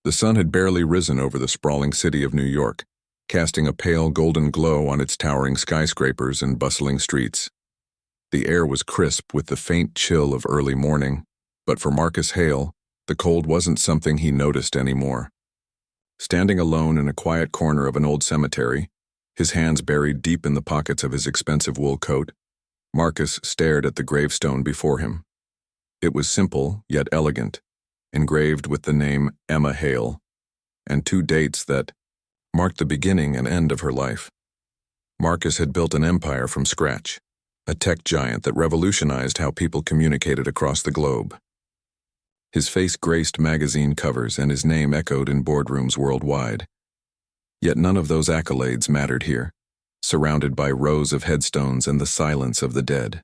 The sun had barely risen over the sprawling city of New York, casting a pale golden glow on its towering skyscrapers and bustling streets. The air was crisp with the faint chill of early morning, but for Marcus Hale, the cold wasn't something he noticed anymore. Standing alone in a quiet corner of an old cemetery, his hands buried deep in the pockets of his expensive wool coat, Marcus stared at the gravestone before him. It was simple, yet elegant, engraved with the name Emma Hale, and two dates that marked the beginning and end of her life. Marcus had built an empire from scratch, a tech giant that revolutionized how people communicated across the globe. His face graced magazine covers and his name echoed in boardrooms worldwide. Yet none of those accolades mattered here, surrounded by rows of headstones and the silence of the dead.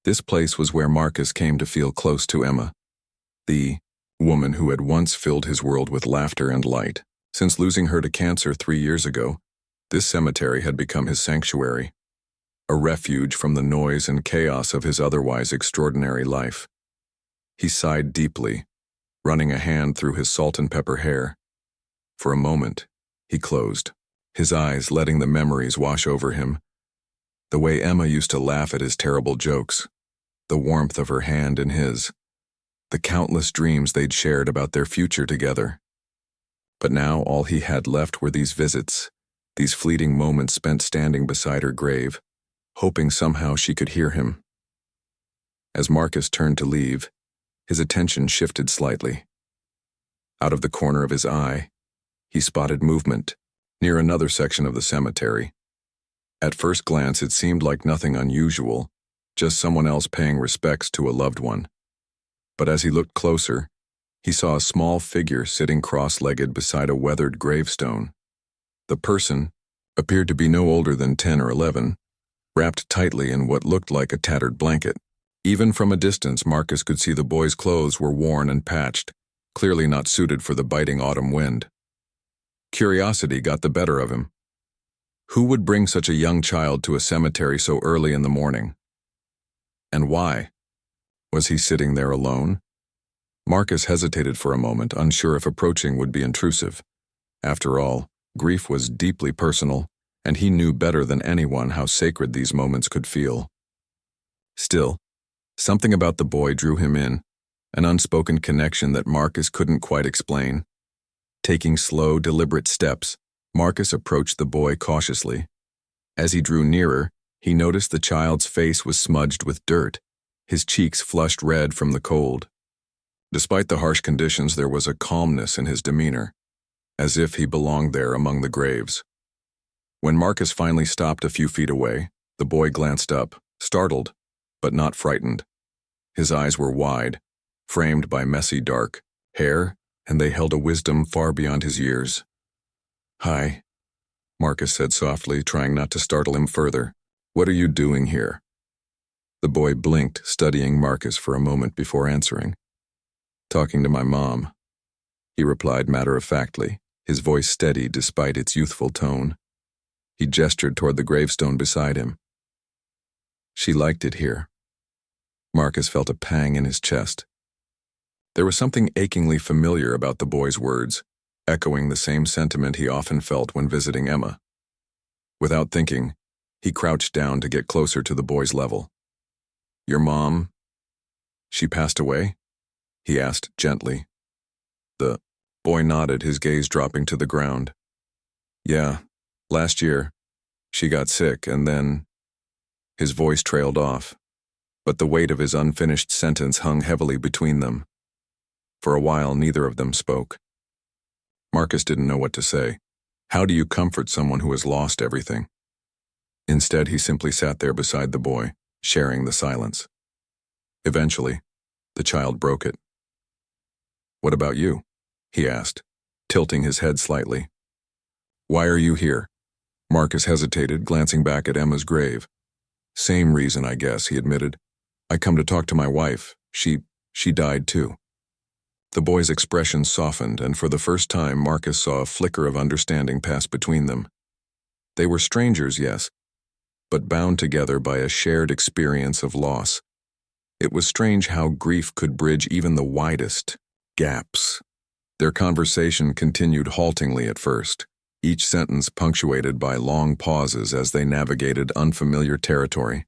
This place was where Marcus came to feel close to Emma, the woman who had once filled his world with laughter and light. Since losing her to cancer 3 years ago, this cemetery had become his sanctuary, a refuge from the noise and chaos of his otherwise extraordinary life. He sighed deeply, running a hand through his salt and pepper hair. For a moment, he closed, his eyes letting the memories wash over him. The way Emma used to laugh at his terrible jokes, the warmth of her hand in his, the countless dreams they'd shared about their future together. But now all he had left were these visits, these fleeting moments spent standing beside her grave, hoping somehow she could hear him. As Marcus turned to leave, his attention shifted slightly. Out of the corner of his eye, he spotted movement near another section of the cemetery. At first glance, it seemed like nothing unusual, just someone else paying respects to a loved one. But as he looked closer, he saw a small figure sitting cross-legged beside a weathered gravestone. The person appeared to be no older than 10 or 11, wrapped tightly in what looked like a tattered blanket. Even from a distance, Marcus could see the boy's clothes were worn and patched, clearly not suited for the biting autumn wind. Curiosity got the better of him. Who would bring such a young child to a cemetery so early in the morning? And why? Was he sitting there alone? Marcus hesitated for a moment, unsure if approaching would be intrusive. After all, grief was deeply personal, and he knew better than anyone how sacred these moments could feel. Still, something about the boy drew him in, an unspoken connection that Marcus couldn't quite explain. Taking slow, deliberate steps, Marcus approached the boy cautiously. As he drew nearer, he noticed the child's face was smudged with dirt, his cheeks flushed red from the cold. Despite the harsh conditions, there was a calmness in his demeanor, as if he belonged there among the graves. When Marcus finally stopped a few feet away, the boy glanced up, startled, but not frightened. His eyes were wide, framed by messy dark hair, and they held a wisdom far beyond his years. "Hi," Marcus said softly, trying not to startle him further. "What are you doing here?" The boy blinked, studying Marcus for a moment before answering. "Talking to my mom," he replied matter-of-factly, his voice steady despite its youthful tone. He gestured toward the gravestone beside him. "She liked it here." Marcus felt a pang in his chest. There was something achingly familiar about the boy's words, echoing the same sentiment he often felt when visiting Emma. Without thinking, he crouched down to get closer to the boy's level. "Your mom, she passed away?" he asked gently. The boy nodded, his gaze dropping to the ground. "Yeah, last year. She got sick, and then—" His voice trailed off, but the weight of his unfinished sentence hung heavily between them. For a while, neither of them spoke. Marcus didn't know what to say. How do you comfort someone who has lost everything? Instead, he simply sat there beside the boy, sharing the silence. Eventually, the child broke it. "What about you?" he asked, tilting his head slightly. "Why are you here?" Marcus hesitated, glancing back at Emma's grave. "Same reason, I guess," he admitted. "I come to talk to my wife. She died too." The boy's expression softened, and for the first time Marcus saw a flicker of understanding pass between them. They were strangers, yes, but bound together by a shared experience of loss. It was strange how grief could bridge even the widest gaps. Their conversation continued haltingly at first, each sentence punctuated by long pauses as they navigated unfamiliar territory.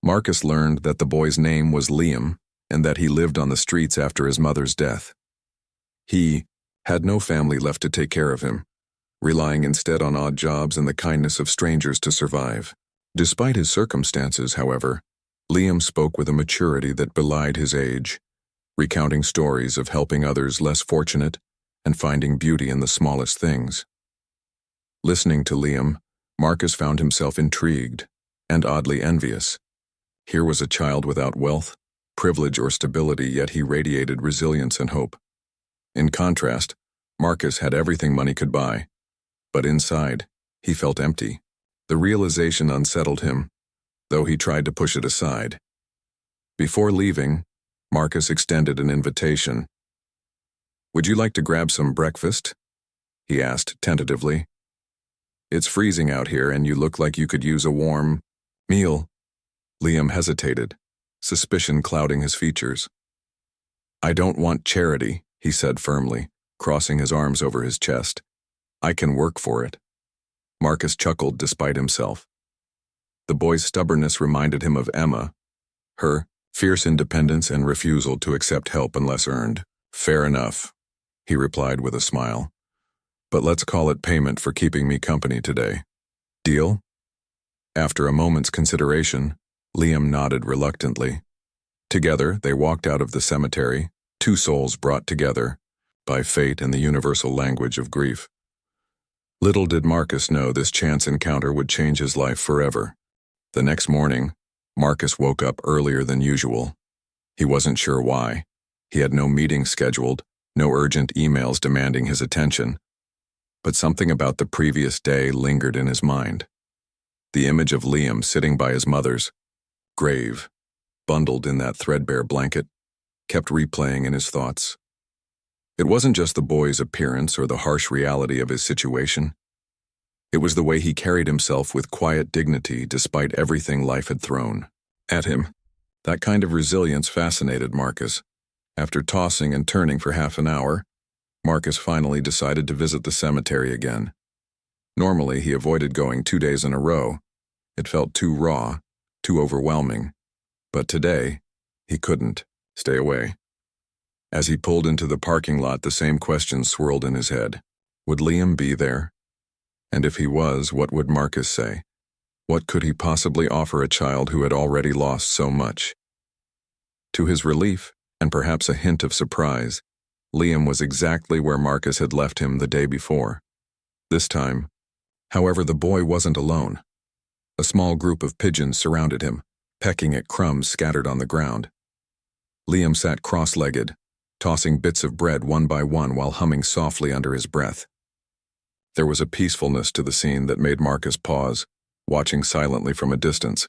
Marcus learned that the boy's name was Liam and that he lived on the streets after his mother's death. He had no family left to take care of him, relying instead on odd jobs and the kindness of strangers to survive. Despite his circumstances, however, Liam spoke with a maturity that belied his age, recounting stories of helping others less fortunate and finding beauty in the smallest things. Listening to Liam, Marcus found himself intrigued and oddly envious. Here was a child without wealth, privilege, or stability, yet he radiated resilience and hope. In contrast, Marcus had everything money could buy, but inside, he felt empty. The realization unsettled him, though he tried to push it aside. Before leaving, Marcus extended an invitation. "Would you like to grab some breakfast?" he asked tentatively. "It's freezing out here and you look like you could use a warm meal." Liam hesitated, suspicion clouding his features. "I don't want charity," he said firmly, crossing his arms over his chest. "I can work for it." Marcus chuckled despite himself. The boy's stubbornness reminded him of Emma, her fierce independence and refusal to accept help unless earned. "Fair enough," he replied with a smile. "But let's call it payment for keeping me company today. Deal?" After a moment's consideration, Liam nodded reluctantly. Together, they walked out of the cemetery, two souls brought together by fate and the universal language of grief. Little did Marcus know this chance encounter would change his life forever. The next morning, Marcus woke up earlier than usual. He wasn't sure why. He had no meetings scheduled, no urgent emails demanding his attention. But something about the previous day lingered in his mind. The image of Liam sitting by his mother's grave, bundled in that threadbare blanket, kept replaying in his thoughts. It wasn't just the boy's appearance or the harsh reality of his situation. It was the way he carried himself with quiet dignity despite everything life had thrown at him. That kind of resilience fascinated Marcus. After tossing and turning for half an hour, Marcus finally decided to visit the cemetery again. Normally, he avoided going 2 days in a row. It felt too raw, too overwhelming. But today, he couldn't stay away. As he pulled into the parking lot, the same questions swirled in his head. Would Liam be there? And if he was, what would Marcus say? What could he possibly offer a child who had already lost so much? To his relief, and perhaps a hint of surprise, Liam was exactly where Marcus had left him the day before. This time, however, the boy wasn't alone. A small group of pigeons surrounded him, pecking at crumbs scattered on the ground. Liam sat cross-legged, tossing bits of bread one by one while humming softly under his breath. There was a peacefulness to the scene that made Marcus pause, watching silently from a distance.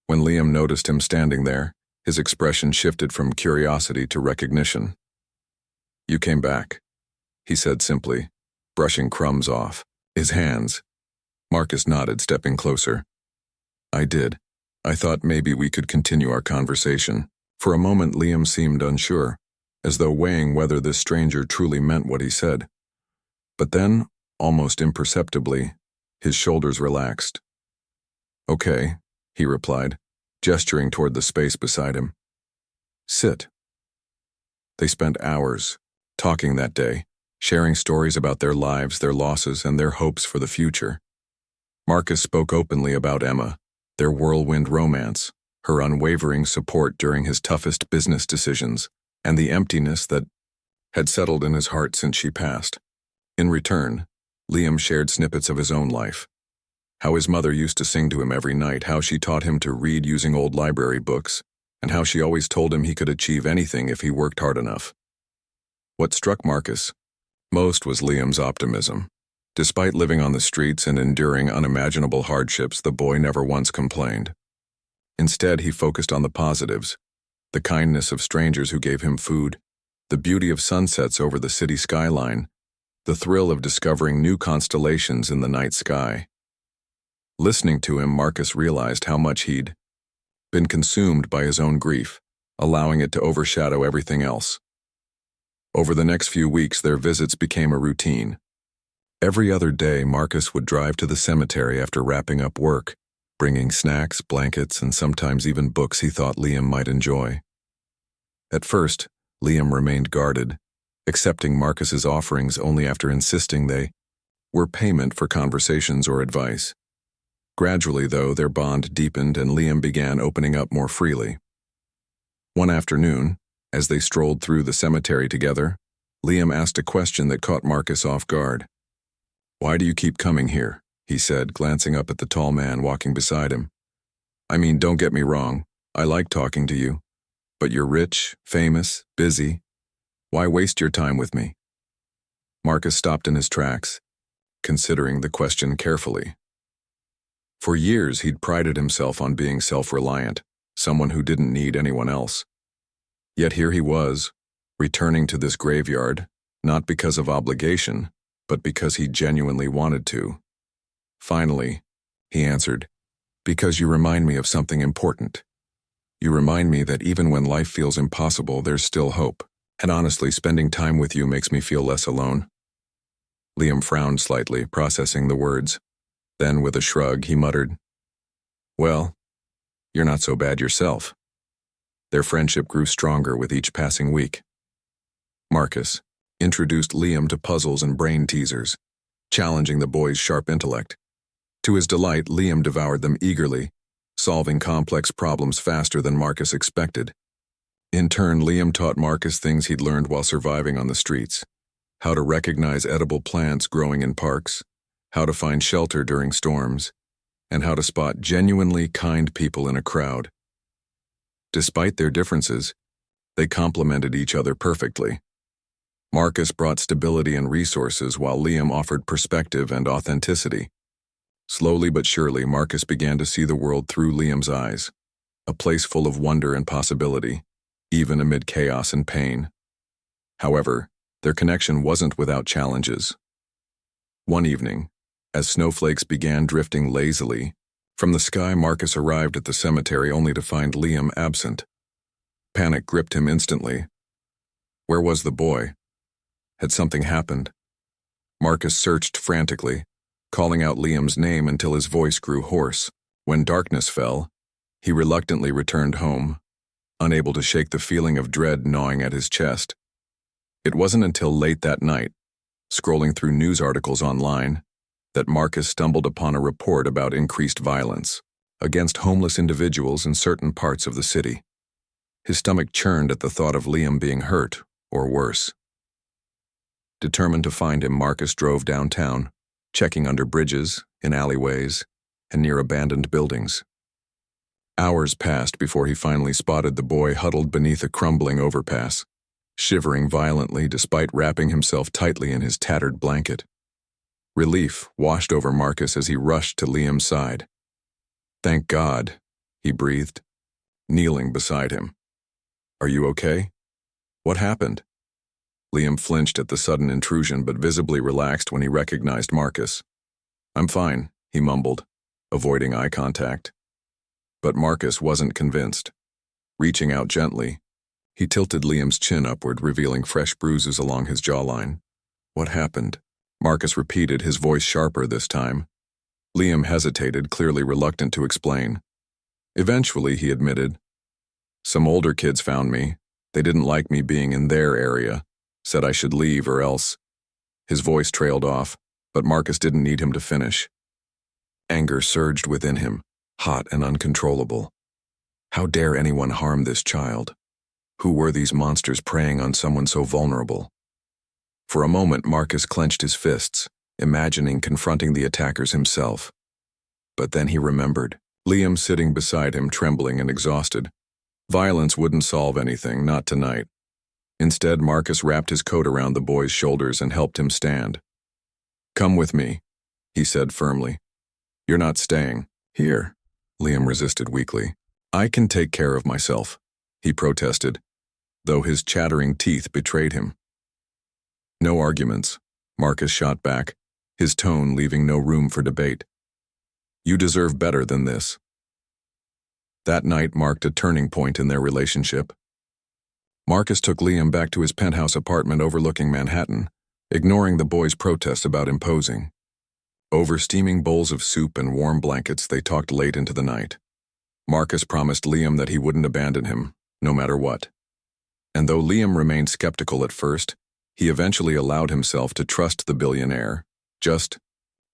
When Liam noticed him standing there, his expression shifted from curiosity to recognition. "You came back," he said simply, brushing crumbs off his hands. Marcus nodded, stepping closer. "I did. I thought maybe we could continue our conversation." For a moment, Liam seemed unsure, as though weighing whether this stranger truly meant what he said. But then, almost imperceptibly, his shoulders relaxed. "Okay," he replied, gesturing toward the space beside him. "Sit." They spent hours talking that day, sharing stories about their lives, their losses, and their hopes for the future. Marcus spoke openly about Emma, their whirlwind romance, her unwavering support during his toughest business decisions, and the emptiness that had settled in his heart since she passed. In return, Liam shared snippets of his own life. How his mother used to sing to him every night, how she taught him to read using old library books, and how she always told him he could achieve anything if he worked hard enough. What struck Marcus most was Liam's optimism. Despite living on the streets and enduring unimaginable hardships, the boy never once complained. Instead, he focused on the positives, the kindness of strangers who gave him food, the beauty of sunsets over the city skyline, the thrill of discovering new constellations in the night sky. Listening to him, Marcus realized how much he'd been consumed by his own grief, allowing it to overshadow everything else. Over the next few weeks, their visits became a routine. Every other day, Marcus would drive to the cemetery after wrapping up work, bringing snacks, blankets, and sometimes even books he thought Liam might enjoy. At first, Liam remained guarded, accepting Marcus's offerings only after insisting they were payment for conversations or advice. Gradually, though, their bond deepened and Liam began opening up more freely. One afternoon, as they strolled through the cemetery together, Liam asked a question that caught Marcus off guard. "Why do you keep coming here?" he said, glancing up at the tall man walking beside him. "I mean, don't get me wrong, I like talking to you. But you're rich, famous, busy. Why waste your time with me?" Marcus stopped in his tracks, considering the question carefully. For years, he'd prided himself on being self-reliant, someone who didn't need anyone else. Yet here he was, returning to this graveyard, not because of obligation, but because he genuinely wanted to. Finally, he answered, "Because you remind me of something important. You remind me that even when life feels impossible, there's still hope. And honestly, spending time with you makes me feel less alone." Liam frowned slightly, processing the words. Then, with a shrug, he muttered, "Well, you're not so bad yourself." Their friendship grew stronger with each passing week. Marcus introduced Liam to puzzles and brain teasers, challenging the boy's sharp intellect. To his delight, Liam devoured them eagerly, solving complex problems faster than Marcus expected. In turn, Liam taught Marcus things he'd learned while surviving on the streets: how to recognize edible plants growing in parks, how to find shelter during storms, and how to spot genuinely kind people in a crowd. Despite their differences, they complemented each other perfectly. Marcus brought stability and resources while Liam offered perspective and authenticity. Slowly but surely, Marcus began to see the world through Liam's eyes, a place full of wonder and possibility, even amid chaos and pain. However, their connection wasn't without challenges. One evening, as snowflakes began drifting lazily from the sky, Marcus arrived at the cemetery only to find Liam absent. Panic gripped him instantly. Where was the boy? Had something happened? Marcus searched frantically, calling out Liam's name until his voice grew hoarse. When darkness fell, he reluctantly returned home, unable to shake the feeling of dread gnawing at his chest. It wasn't until late that night, scrolling through news articles online, that Marcus stumbled upon a report about increased violence against homeless individuals in certain parts of the city. His stomach churned at the thought of Liam being hurt, or worse. Determined to find him, Marcus drove downtown, checking under bridges, in alleyways, and near abandoned buildings. Hours passed before he finally spotted the boy huddled beneath a crumbling overpass, shivering violently despite wrapping himself tightly in his tattered blanket. Relief washed over Marcus as he rushed to Liam's side. "Thank God," he breathed, kneeling beside him. "Are you okay? What happened?" Liam flinched at the sudden intrusion but visibly relaxed when he recognized Marcus. "I'm fine," he mumbled, avoiding eye contact. But Marcus wasn't convinced. Reaching out gently, he tilted Liam's chin upward, revealing fresh bruises along his jawline. "What happened?" Marcus repeated, his voice sharper this time. Liam hesitated, clearly reluctant to explain. Eventually, he admitted, "Some older kids found me. They didn't like me being in their area, said I should leave or else." His voice trailed off, but Marcus didn't need him to finish. Anger surged within him, hot and uncontrollable. How dare anyone harm this child? Who were these monsters preying on someone so vulnerable? For a moment, Marcus clenched his fists, imagining confronting the attackers himself. But then he remembered, Liam sitting beside him, trembling and exhausted. Violence wouldn't solve anything, not tonight. Instead, Marcus wrapped his coat around the boy's shoulders and helped him stand. "Come with me," he said firmly. "You're not staying here," Liam resisted weakly. "I can take care of myself," he protested, though his chattering teeth betrayed him. "No arguments," Marcus shot back, his tone leaving no room for debate. "You deserve better than this." That night marked a turning point in their relationship. Marcus took Liam back to his penthouse apartment overlooking Manhattan, ignoring the boy's protests about imposing. Over steaming bowls of soup and warm blankets, they talked late into the night. Marcus promised Liam that he wouldn't abandon him, no matter what. And though Liam remained skeptical at first, he eventually allowed himself to trust the billionaire, just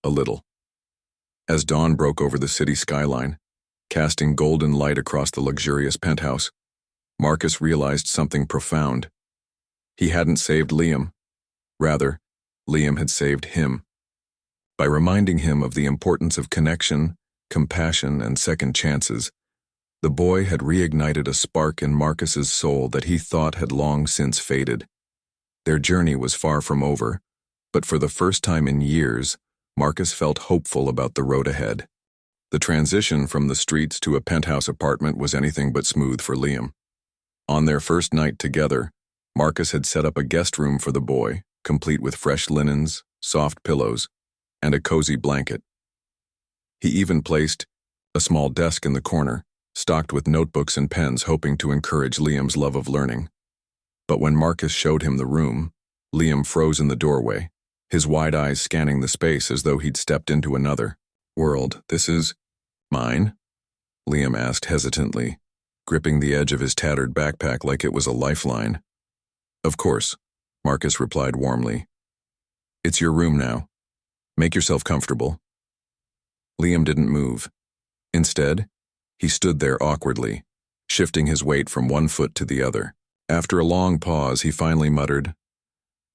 a little. As dawn broke over the city skyline, casting golden light across the luxurious penthouse, Marcus realized something profound. He hadn't saved Liam. Rather, Liam had saved him. By reminding him of the importance of connection, compassion, and second chances, the boy had reignited a spark in Marcus's soul that he thought had long since faded. Their journey was far from over, but for the first time in years, Marcus felt hopeful about the road ahead. The transition from the streets to a penthouse apartment was anything but smooth for Liam. On their first night together, Marcus had set up a guest room for the boy, complete with fresh linens, soft pillows, and a cozy blanket. He even placed a small desk in the corner, stocked with notebooks and pens, hoping to encourage Liam's love of learning. But when Marcus showed him the room, Liam froze in the doorway, his wide eyes scanning the space as though he'd stepped into another world. "This is mine?" Liam asked hesitantly, gripping the edge of his tattered backpack like it was a lifeline. "Of course," Marcus replied warmly. "It's your room now. Make yourself comfortable." Liam didn't move. Instead, he stood there awkwardly, shifting his weight from one foot to the other. After a long pause, he finally muttered,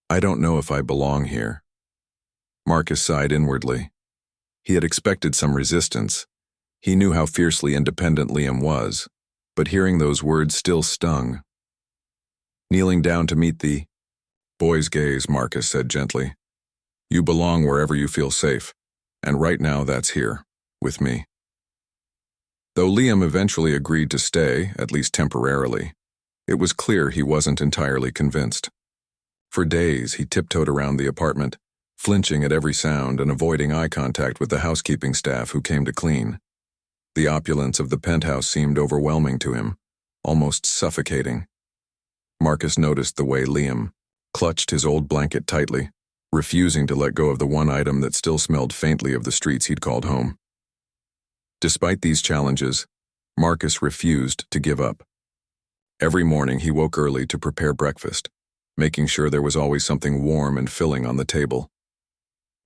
"I don't know if I belong here." Marcus sighed inwardly. He had expected some resistance. He knew how fiercely independent Liam was, but hearing those words still stung. Kneeling down to meet the boy's gaze, Marcus said gently, "You belong wherever you feel safe, and right now that's here, with me." Though Liam eventually agreed to stay, at least temporarily, it was clear he wasn't entirely convinced. For days, he tiptoed around the apartment, flinching at every sound and avoiding eye contact with the housekeeping staff who came to clean. The opulence of the penthouse seemed overwhelming to him, almost suffocating. Marcus noticed the way Liam clutched his old blanket tightly, refusing to let go of the one item that still smelled faintly of the streets he'd called home. Despite these challenges, Marcus refused to give up. Every morning he woke early to prepare breakfast, making sure there was always something warm and filling on the table.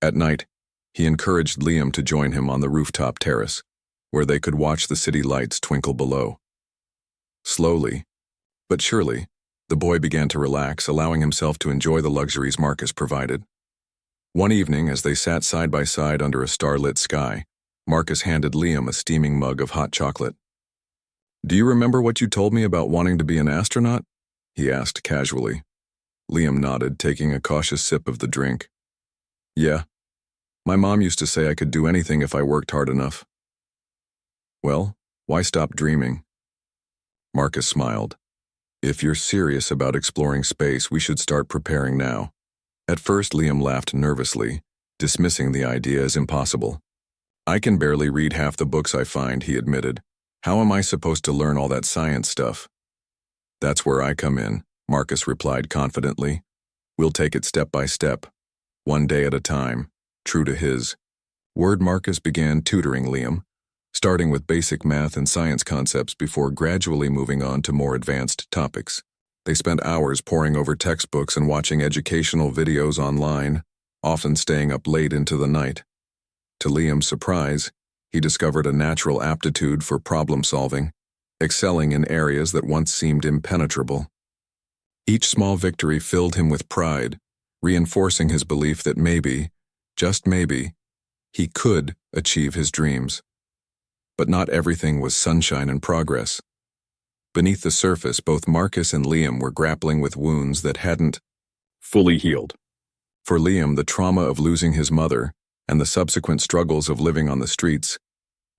At night, he encouraged Liam to join him on the rooftop terrace, where they could watch the city lights twinkle below. Slowly, but surely, the boy began to relax, allowing himself to enjoy the luxuries Marcus provided. One evening, as they sat side by side under a starlit sky, Marcus handed Liam a steaming mug of hot chocolate. "Do you remember what you told me about wanting to be an astronaut?" he asked casually. Liam nodded, taking a cautious sip of the drink. "Yeah. My mom used to say I could do anything if I worked hard enough." "Well, why stop dreaming?" Marcus smiled. "If you're serious about exploring space, we should start preparing now." At first, Liam laughed nervously, dismissing the idea as impossible. "I can barely read half the books I find," he admitted. "How am I supposed to learn all that science stuff?" "That's where I come in," Marcus replied confidently. "We'll take it step by step, one day at a time." True to his word, Marcus began tutoring Liam, starting with basic math and science concepts before gradually moving on to more advanced topics. They spent hours poring over textbooks and watching educational videos online, often staying up late into the night. To Liam's surprise, he discovered a natural aptitude for problem solving, excelling in areas that once seemed impenetrable. Each small victory filled him with pride, reinforcing his belief that maybe, just maybe, he could achieve his dreams. But not everything was sunshine and progress. Beneath the surface, both Marcus and Liam were grappling with wounds that hadn't fully healed. For Liam, the trauma of losing his mother and the subsequent struggles of living on the streets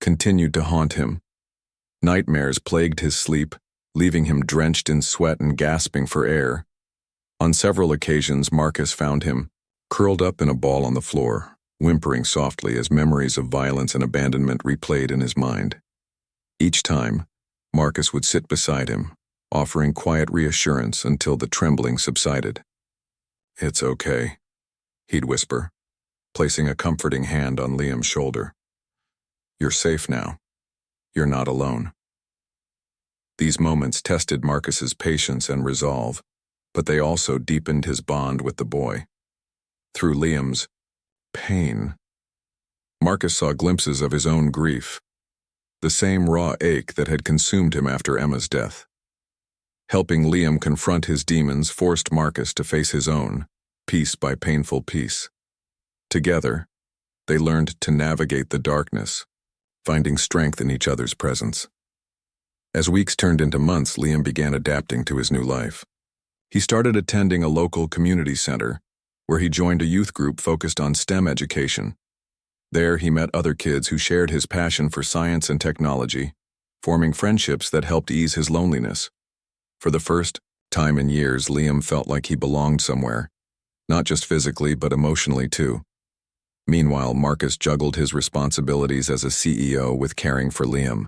continued to haunt him. Nightmares plagued his sleep, leaving him drenched in sweat and gasping for air. On several occasions, Marcus found him curled up in a ball on the floor, whimpering softly as memories of violence and abandonment replayed in his mind. Each time, Marcus would sit beside him, offering quiet reassurance until the trembling subsided. "It's okay," he'd whisper, placing a comforting hand on Liam's shoulder. "You're safe now. You're not alone." These moments tested Marcus's patience and resolve, but they also deepened his bond with the boy. Through Liam's pain, Marcus saw glimpses of his own grief, the same raw ache that had consumed him after Emma's death. Helping Liam confront his demons forced Marcus to face his own, piece by painful piece. Together, they learned to navigate the darkness, finding strength in each other's presence. As weeks turned into months, Liam began adapting to his new life. He started attending a local community center, where he joined a youth group focused on STEM education. There, he met other kids who shared his passion for science and technology, forming friendships that helped ease his loneliness. For the first time in years, Liam felt like he belonged somewhere, not just physically but emotionally too. Meanwhile, Marcus juggled his responsibilities as a CEO with caring for Liam.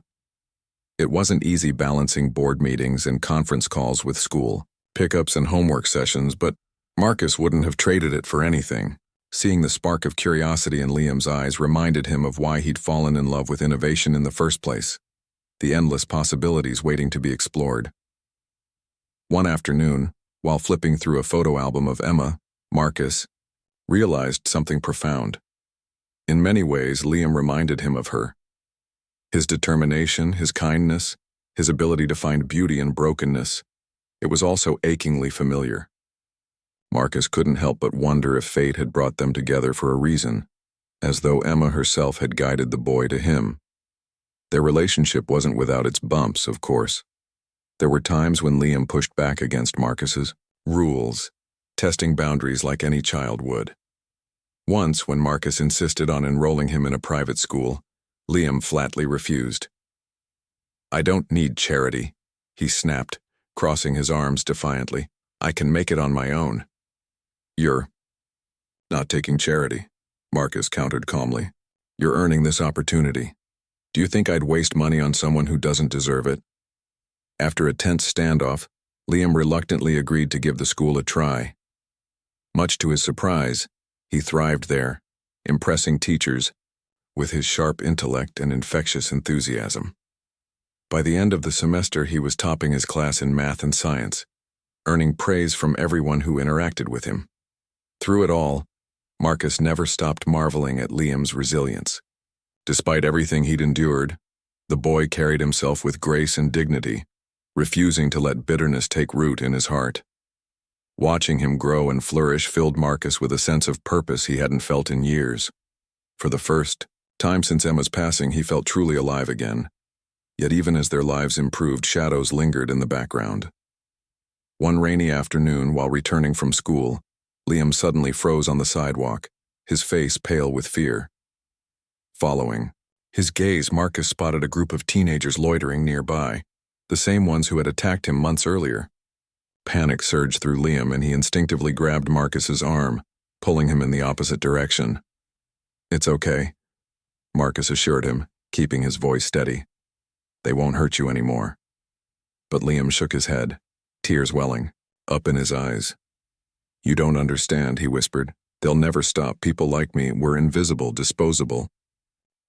It wasn't easy balancing board meetings and conference calls with school, pickups and homework sessions, but Marcus wouldn't have traded it for anything. Seeing the spark of curiosity in Liam's eyes reminded him of why he'd fallen in love with innovation in the first place, the endless possibilities waiting to be explored. One afternoon, while flipping through a photo album of Emma, Marcus realized something profound. In many ways, Liam reminded him of her. His determination, his kindness, his ability to find beauty in brokenness, it was also achingly familiar. Marcus couldn't help but wonder if fate had brought them together for a reason, as though Emma herself had guided the boy to him. Their relationship wasn't without its bumps, of course. There were times when Liam pushed back against Marcus's rules, testing boundaries like any child would. Once, when Marcus insisted on enrolling him in a private school, Liam flatly refused. "I don't need charity," he snapped, crossing his arms defiantly. "I can make it on my own." "You're not taking charity," Marcus countered calmly. "You're earning this opportunity. Do you think I'd waste money on someone who doesn't deserve it?" After a tense standoff, Liam reluctantly agreed to give the school a try. Much to his surprise, he thrived there, impressing teachers with his sharp intellect and infectious enthusiasm. By the end of the semester, he was topping his class in math and science, earning praise from everyone who interacted with him. Through it all, Marcus never stopped marveling at Liam's resilience. Despite everything he'd endured, the boy carried himself with grace and dignity, refusing to let bitterness take root in his heart. Watching him grow and flourish filled Marcus with a sense of purpose he hadn't felt in years. For the first time since Emma's passing, he felt truly alive again. Yet even as their lives improved, shadows lingered in the background. One rainy afternoon, while returning from school, Liam suddenly froze on the sidewalk, his face pale with fear. Following his gaze, Marcus spotted a group of teenagers loitering nearby, the same ones who had attacked him months earlier. Panic surged through Liam, and he instinctively grabbed Marcus's arm, pulling him in the opposite direction. "It's okay," Marcus assured him, keeping his voice steady. "They won't hurt you anymore." But Liam shook his head, tears welling up in his eyes. "You don't understand," he whispered. "They'll never stop. People like me, we're invisible, disposable."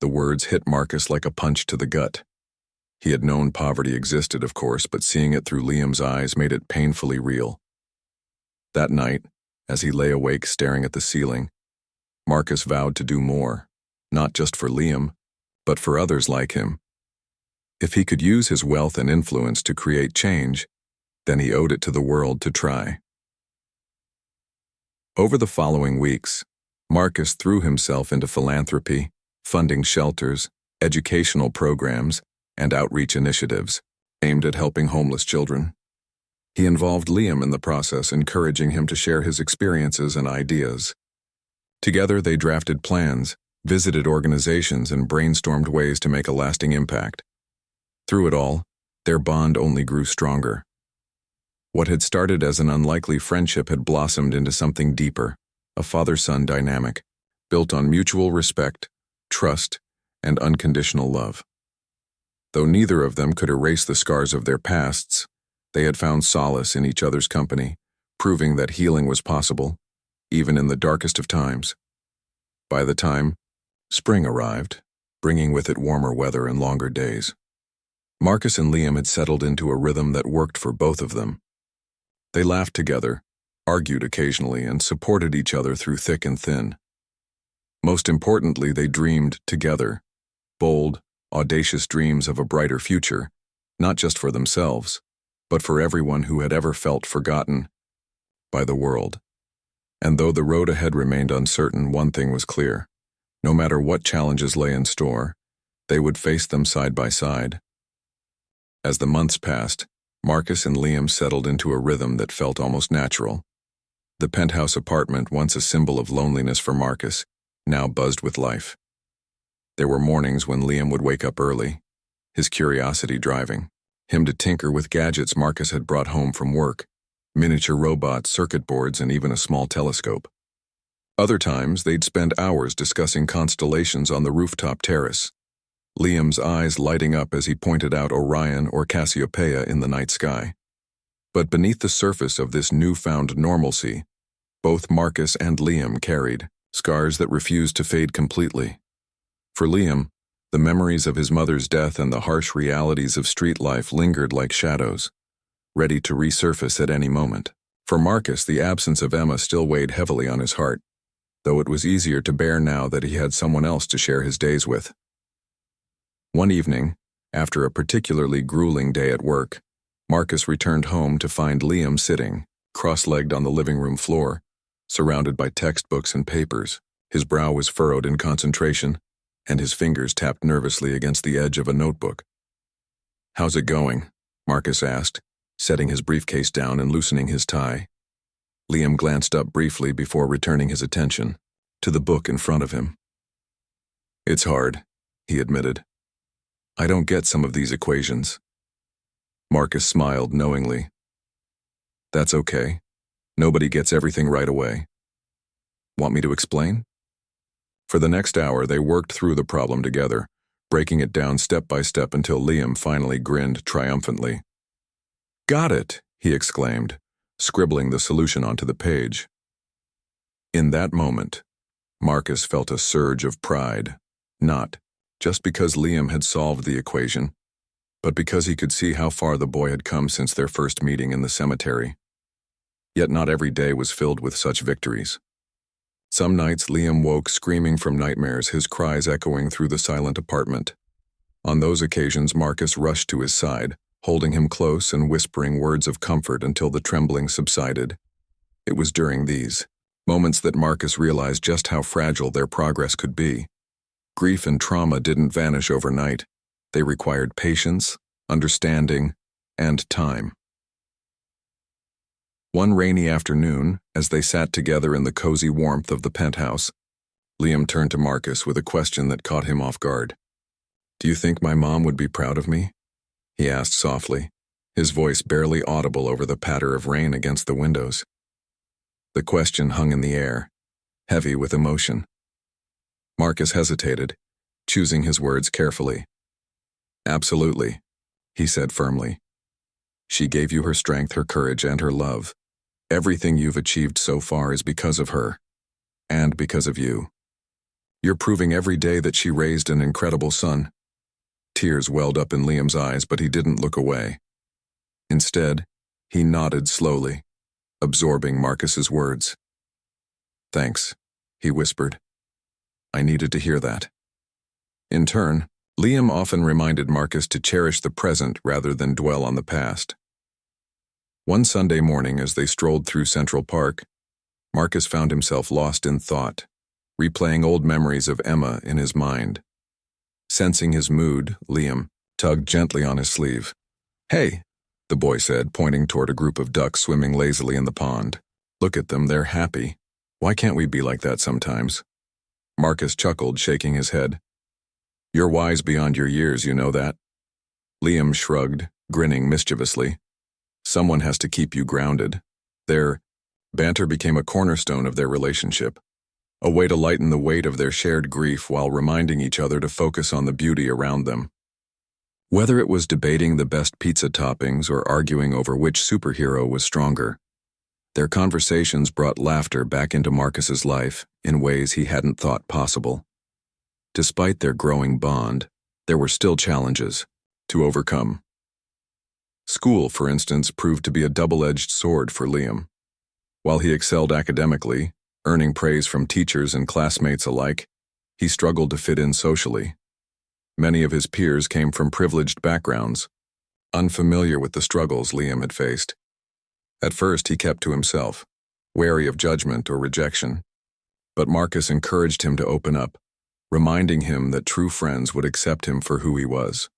The words hit Marcus like a punch to the gut. He had known poverty existed, of course, but seeing it through Liam's eyes made it painfully real. That night, as he lay awake staring at the ceiling, Marcus vowed to do more, not just for Liam, but for others like him. If he could use his wealth and influence to create change, then he owed it to the world to try. Over the following weeks, Marcus threw himself into philanthropy, funding shelters, educational programs, and outreach initiatives aimed at helping homeless children. He involved Liam in the process, encouraging him to share his experiences and ideas. Together, they drafted plans, visited organizations, and brainstormed ways to make a lasting impact. Through it all, their bond only grew stronger. What had started as an unlikely friendship had blossomed into something deeper, a father-son dynamic, built on mutual respect, trust, and unconditional love. Though neither of them could erase the scars of their pasts, They had found solace in each other's company, proving that healing was possible, even in the darkest of times. By the time spring arrived, bringing with it warmer weather and longer days, Marcus and Liam had settled into a rhythm that worked for both of them. They laughed together, argued occasionally, and supported each other through thick and thin. Most importantly, they dreamed together, bold, audacious dreams of a brighter future, not just for themselves, but for everyone who had ever felt forgotten by the world. And though the road ahead remained uncertain, one thing was clear. No matter what challenges lay in store, they would face them side by side. As the months passed, Marcus and Liam settled into a rhythm that felt almost natural. The penthouse apartment, once a symbol of loneliness for Marcus, now buzzed with life. There were mornings when Liam would wake up early, his curiosity driving him to tinker with gadgets Marcus had brought home from work, miniature robots, circuit boards, and even a small telescope. Other times, they'd spend hours discussing constellations on the rooftop terrace, Liam's eyes lighting up as he pointed out Orion or Cassiopeia in the night sky. But beneath the surface of this newfound normalcy, both Marcus and Liam carried scars that refused to fade completely. For Liam, the memories of his mother's death and the harsh realities of street life lingered like shadows, ready to resurface at any moment. For Marcus, the absence of Emma still weighed heavily on his heart, though it was easier to bear now that he had someone else to share his days with. One evening, after a particularly grueling day at work, Marcus returned home to find Liam sitting, cross-legged on the living room floor, surrounded by textbooks and papers. His brow was furrowed in concentration, and his fingers tapped nervously against the edge of a notebook. "How's it going?" Marcus asked, setting his briefcase down and loosening his tie. Liam glanced up briefly before returning his attention to the book in front of him. "It's hard," he admitted. "I don't get some of these equations." Marcus smiled knowingly. "That's okay. Nobody gets everything right away. Want me to explain?" For the next hour, they worked through the problem together, breaking it down step by step until Liam finally grinned triumphantly. "Got it!" he exclaimed, scribbling the solution onto the page. In that moment, Marcus felt a surge of pride, not just because Liam had solved the equation, but because he could see how far the boy had come since their first meeting in the cemetery. Yet not every day was filled with such victories. Some nights Liam woke screaming from nightmares, his cries echoing through the silent apartment. On those occasions, Marcus rushed to his side, holding him close and whispering words of comfort until the trembling subsided. It was during these moments that Marcus realized just how fragile their progress could be. Grief and trauma didn't vanish overnight. They required patience, understanding, and time. One rainy afternoon, as they sat together in the cozy warmth of the penthouse, Liam turned to Marcus with a question that caught him off guard. "Do you think my mom would be proud of me?" he asked softly, his voice barely audible over the patter of rain against the windows. The question hung in the air, heavy with emotion. Marcus hesitated, choosing his words carefully. "Absolutely," he said firmly. "She gave you her strength, her courage, and her love. Everything you've achieved so far is because of her, and because of you. You're proving every day that she raised an incredible son." Tears welled up in Liam's eyes, but he didn't look away. Instead, he nodded slowly, absorbing Marcus's words. "Thanks," he whispered. "I needed to hear that." In turn, Liam often reminded Marcus to cherish the present rather than dwell on the past. One Sunday morning, as they strolled through Central Park, Marcus found himself lost in thought, replaying old memories of Emma in his mind. Sensing his mood, Liam tugged gently on his sleeve. "Hey," the boy said, pointing toward a group of ducks swimming lazily in the pond. "Look at them, they're happy. Why can't we be like that sometimes?" Marcus chuckled, shaking his head. "You're wise beyond your years, you know that." Liam shrugged, grinning mischievously. "Someone has to keep you grounded." Their banter became a cornerstone of their relationship, a way to lighten the weight of their shared grief while reminding each other to focus on the beauty around them. Whether it was debating the best pizza toppings or arguing over which superhero was stronger, their conversations brought laughter back into Marcus's life in ways he hadn't thought possible. Despite their growing bond, there were still challenges to overcome. School, for instance, proved to be a double-edged sword for Liam. While he excelled academically, earning praise from teachers and classmates alike, he struggled to fit in socially. Many of his peers came from privileged backgrounds, unfamiliar with the struggles Liam had faced. At first, he kept to himself, wary of judgment or rejection. But Marcus encouraged him to open up, reminding him that true friends would accept him for who he was.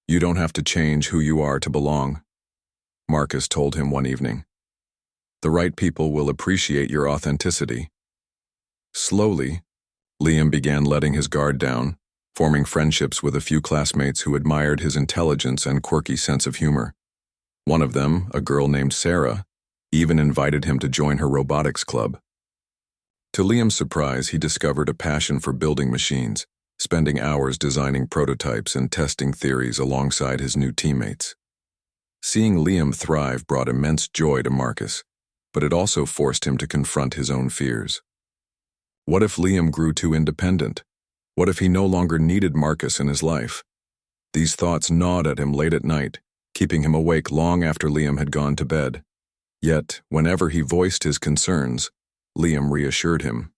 "You don't have to change who you are to belong," Marcus told him one evening. "The right people will appreciate your authenticity." Slowly, Liam began letting his guard down, forming friendships with a few classmates who admired his intelligence and quirky sense of humor. One of them, a girl named Sarah, even invited him to join her robotics club. To Liam's surprise, he discovered a passion for building machines, spending hours designing prototypes and testing theories alongside his new teammates. Seeing Liam thrive brought immense joy to Marcus, but it also forced him to confront his own fears. What if Liam grew too independent? What if he no longer needed Marcus in his life? These thoughts gnawed at him late at night, keeping him awake long after Liam had gone to bed. Yet, whenever he voiced his concerns, Liam reassured him.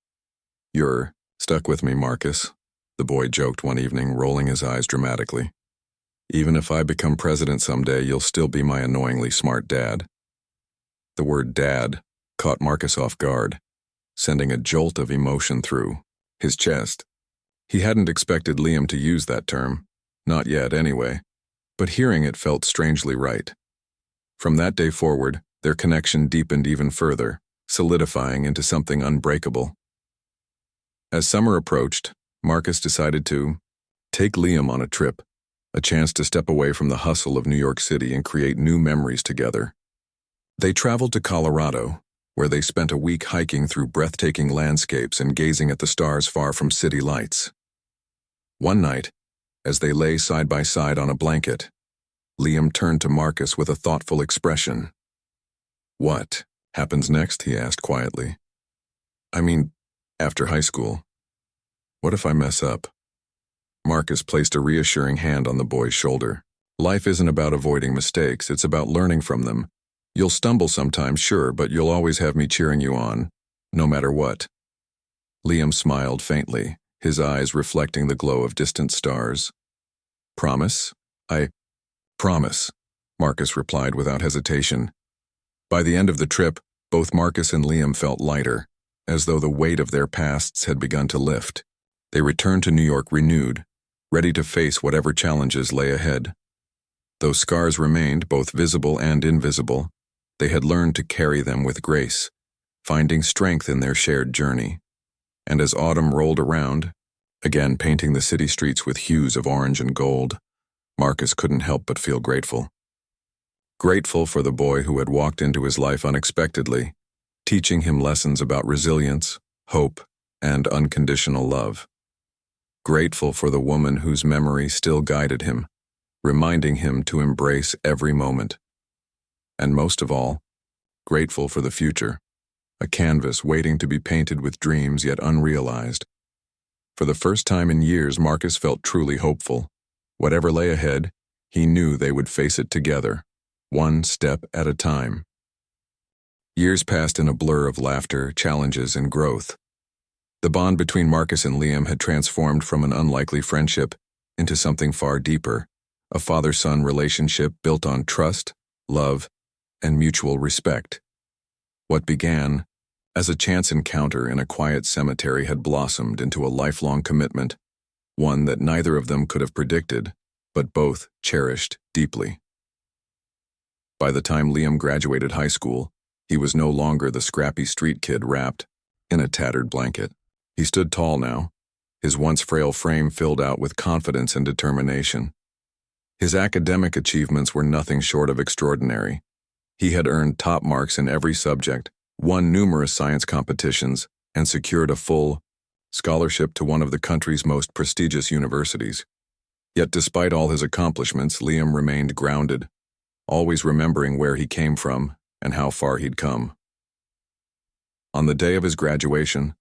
"You're stuck with me, Marcus," the boy joked one evening, rolling his eyes dramatically. "Even if I become president someday, you'll still be my annoyingly smart dad." The word dad caught Marcus off guard, sending a jolt of emotion through his chest. He hadn't expected Liam to use that term, not yet anyway, but hearing it felt strangely right. From that day forward, their connection deepened even further, solidifying into something unbreakable. As summer approached, Marcus decided to take Liam on a trip, a chance to step away from the hustle of New York City and create new memories together. They traveled to Colorado, where they spent a week hiking through breathtaking landscapes and gazing at the stars far from city lights. One night, as they lay side by side on a blanket, Liam turned to Marcus with a thoughtful expression. "What happens next?" he asked quietly. "I mean, after high school. What if I mess up?" Marcus placed a reassuring hand on the boy's shoulder. "Life isn't about avoiding mistakes, it's about learning from them. You'll stumble sometimes, sure, but you'll always have me cheering you on, no matter what." Liam smiled faintly, his eyes reflecting the glow of distant stars. "Promise?" "I promise," Marcus replied without hesitation. By the end of the trip, both Marcus and Liam felt lighter, as though the weight of their pasts had begun to lift. They returned to New York renewed, ready to face whatever challenges lay ahead. Though scars remained, both visible and invisible, they had learned to carry them with grace, finding strength in their shared journey. And as autumn rolled around, again painting the city streets with hues of orange and gold, Marcus couldn't help but feel grateful. Grateful for the boy who had walked into his life unexpectedly, teaching him lessons about resilience, hope, and unconditional love. Grateful for the woman whose memory still guided him, reminding him to embrace every moment. And most of all, grateful for the future, a canvas waiting to be painted with dreams yet unrealized. For the first time in years, Marcus felt truly hopeful. Whatever lay ahead, he knew they would face it together, one step at a time. Years passed in a blur of laughter, challenges, and growth. The bond between Marcus and Liam had transformed from an unlikely friendship into something far deeper, a father-son relationship built on trust, love, and mutual respect. What began as a chance encounter in a quiet cemetery had blossomed into a lifelong commitment, one that neither of them could have predicted, but both cherished deeply. By the time Liam graduated high school, he was no longer the scrappy street kid wrapped in a tattered blanket. He stood tall now, his once frail frame filled out with confidence and determination. His academic achievements were nothing short of extraordinary. He had earned top marks in every subject, won numerous science competitions, and secured a full scholarship to one of the country's most prestigious universities. Yet despite all his accomplishments, Liam remained grounded, always remembering where he came from and how far he'd come. On the day of his graduation,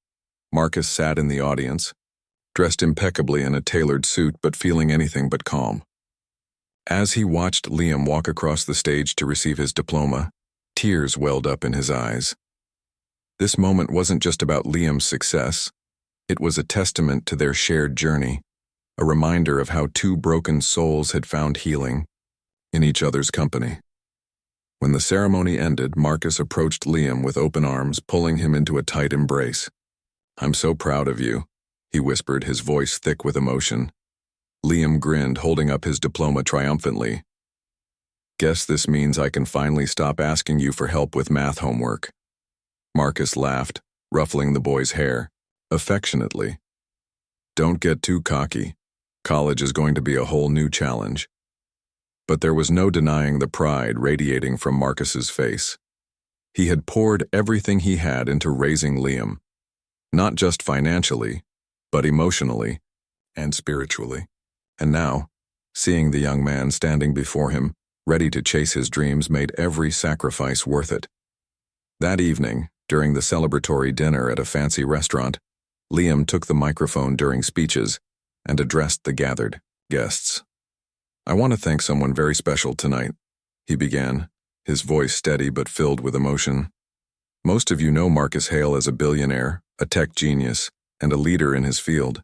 Marcus sat in the audience, dressed impeccably in a tailored suit but feeling anything but calm. As he watched Liam walk across the stage to receive his diploma, tears welled up in his eyes. This moment wasn't just about Liam's success. It was a testament to their shared journey, a reminder of how two broken souls had found healing in each other's company. When the ceremony ended, Marcus approached Liam with open arms, pulling him into a tight embrace. "I'm so proud of you," he whispered, his voice thick with emotion. Liam grinned, holding up his diploma triumphantly. "Guess this means I can finally stop asking you for help with math homework." Marcus laughed, ruffling the boy's hair, affectionately. "Don't get too cocky. College is going to be a whole new challenge." But there was no denying the pride radiating from Marcus's face. He had poured everything he had into raising Liam, not just financially, but emotionally and spiritually. And now, seeing the young man standing before him, ready to chase his dreams, made every sacrifice worth it. That evening, during the celebratory dinner at a fancy restaurant, Liam took the microphone during speeches and addressed the gathered guests. "I want to thank someone very special tonight," he began, his voice steady but filled with emotion. "Most of you know Marcus Hale as a billionaire, a tech genius, and a leader in his field.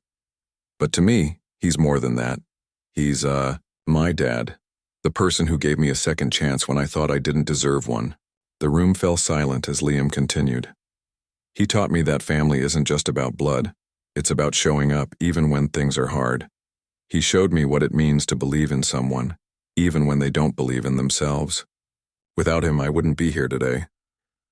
But to me, he's more than that. He's, my dad, the person who gave me a second chance when I thought I didn't deserve one." The room fell silent as Liam continued. "He taught me that family isn't just about blood. It's about showing up even when things are hard. He showed me what it means to believe in someone, even when they don't believe in themselves. Without him, I wouldn't be here today.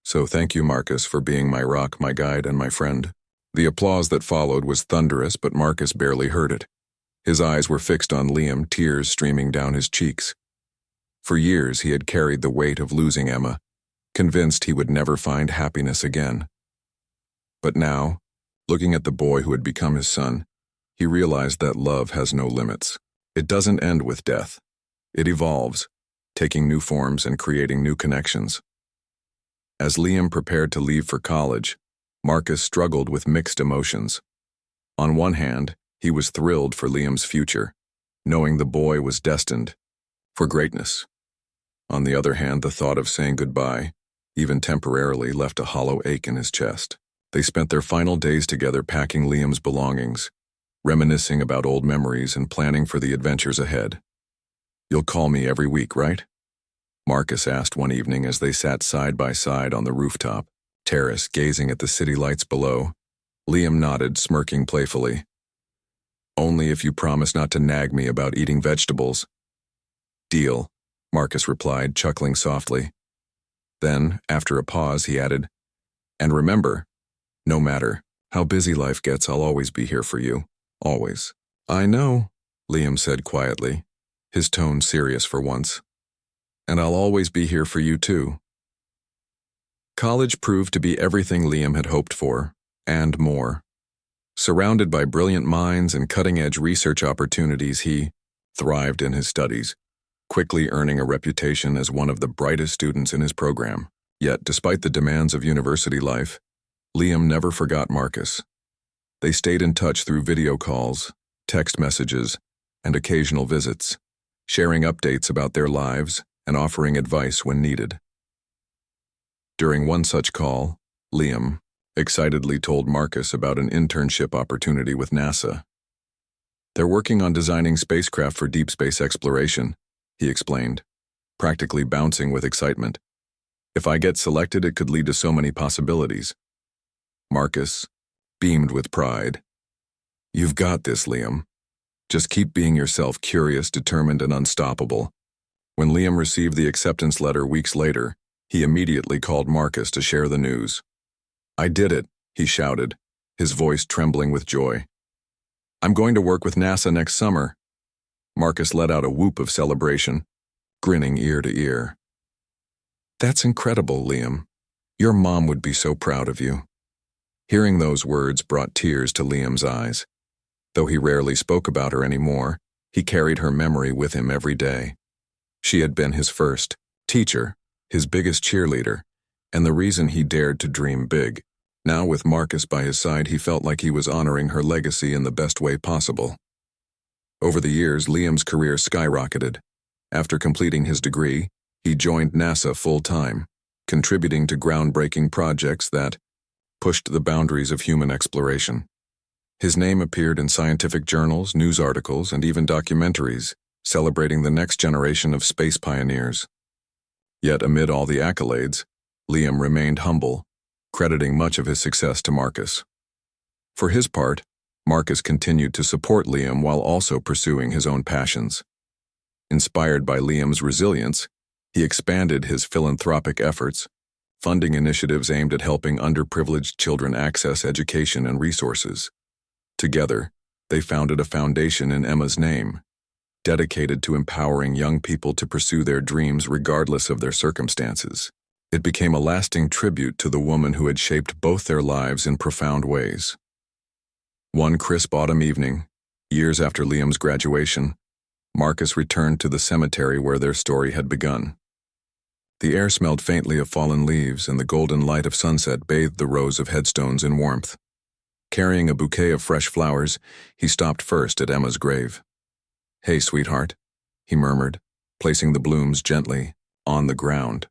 So thank you, Marcus, for being my rock, my guide, and my friend." The applause that followed was thunderous, but Marcus barely heard it. His eyes were fixed on Liam, tears streaming down his cheeks. For years, he had carried the weight of losing Emma, convinced he would never find happiness again. But now, looking at the boy who had become his son, he realized that love has no limits. It doesn't end with death. It evolves, taking new forms and creating new connections. As Liam prepared to leave for college, Marcus struggled with mixed emotions. On one hand, he was thrilled for Liam's future, knowing the boy was destined for greatness. On the other hand, the thought of saying goodbye, even temporarily, left a hollow ache in his chest. They spent their final days together packing Liam's belongings, reminiscing about old memories and planning for the adventures ahead. "You'll call me every week, right?" Marcus asked one evening as they sat side by side on the rooftop terrace, gazing at the city lights below. Liam nodded, smirking playfully. "Only if you promise not to nag me about eating vegetables." "Deal," Marcus replied, chuckling softly. Then, after a pause, he added, "And remember, no matter how busy life gets, I'll always be here for you. Always." "I know," Liam said quietly, his tone serious for once. "And I'll always be here for you too." College proved to be everything Liam had hoped for, and more. Surrounded by brilliant minds and cutting-edge research opportunities, he thrived in his studies, quickly earning a reputation as one of the brightest students in his program. Yet, despite the demands of university life, Liam never forgot Marcus. They stayed in touch through video calls, text messages, and occasional visits, sharing updates about their lives and offering advice when needed. During one such call, Liam excitedly told Marcus about an internship opportunity with NASA. "They're working on designing spacecraft for deep space exploration," he explained, practically bouncing with excitement. "If I get selected, it could lead to so many possibilities." Marcus beamed with pride. "You've got this, Liam. Just keep being yourself, curious, determined, and unstoppable." When Liam received the acceptance letter weeks later, he immediately called Marcus to share the news. "I did it," he shouted, his voice trembling with joy. "I'm going to work with NASA next summer." Marcus let out a whoop of celebration, grinning ear to ear. "That's incredible, Liam. Your mom would be so proud of you." Hearing those words brought tears to Liam's eyes. Though he rarely spoke about her anymore, He carried her memory with him every day. She had been his first teacher, his biggest cheerleader, and the reason he dared to dream big. Now, with Marcus by his side, he felt like he was honoring her legacy in the best way possible. Over the years, Liam's career skyrocketed. After completing his degree, he joined NASA full-time, contributing to groundbreaking projects that pushed the boundaries of human exploration. His name appeared in scientific journals, news articles, and even documentaries, celebrating the next generation of space pioneers. Yet amid all the accolades, Liam remained humble, crediting much of his success to Marcus. For his part, Marcus continued to support Liam while also pursuing his own passions. Inspired by Liam's resilience, he expanded his philanthropic efforts, funding initiatives aimed at helping underprivileged children access education and resources. Together, they founded a foundation in Emma's name, dedicated to empowering young people to pursue their dreams regardless of their circumstances. It became a lasting tribute to the woman who had shaped both their lives in profound ways. One crisp autumn evening, years after Liam's graduation, Marcus returned to the cemetery where their story had begun. The air smelled faintly of fallen leaves, and the golden light of sunset bathed the rows of headstones in warmth. Carrying a bouquet of fresh flowers, he stopped first at Emma's grave. "Hey, sweetheart," he murmured, placing the blooms gently on the ground.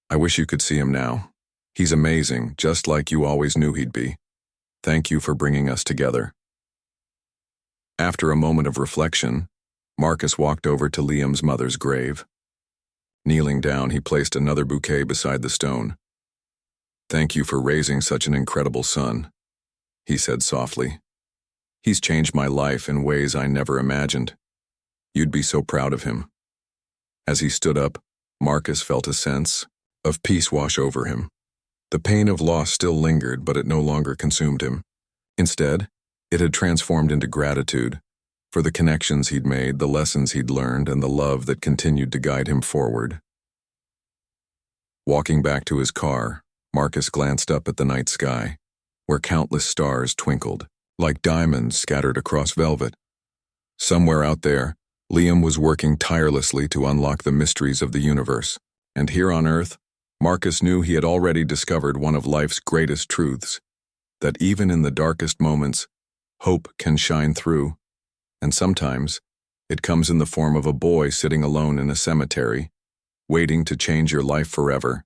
"I wish you could see him now. He's amazing, just like you always knew he'd be. Thank you for bringing us together." After a moment of reflection, Marcus walked over to Liam's mother's grave. Kneeling down, he placed another bouquet beside the stone. "Thank you for raising such an incredible son," he said softly. "He's changed my life in ways I never imagined. You'd be so proud of him." As he stood up, Marcus felt a sense of peace wash over him. The pain of loss still lingered, but it no longer consumed him. Instead, it had transformed into gratitude for the connections he'd made, the lessons he'd learned, and the love that continued to guide him forward. Walking back to his car, Marcus glanced up at the night sky, where countless stars twinkled, like diamonds scattered across velvet. Somewhere out there, Liam was working tirelessly to unlock the mysteries of the universe, and here on Earth, Marcus knew he had already discovered one of life's greatest truths, that even in the darkest moments, hope can shine through. And sometimes, it comes in the form of a boy sitting alone in a cemetery, waiting to change your life forever.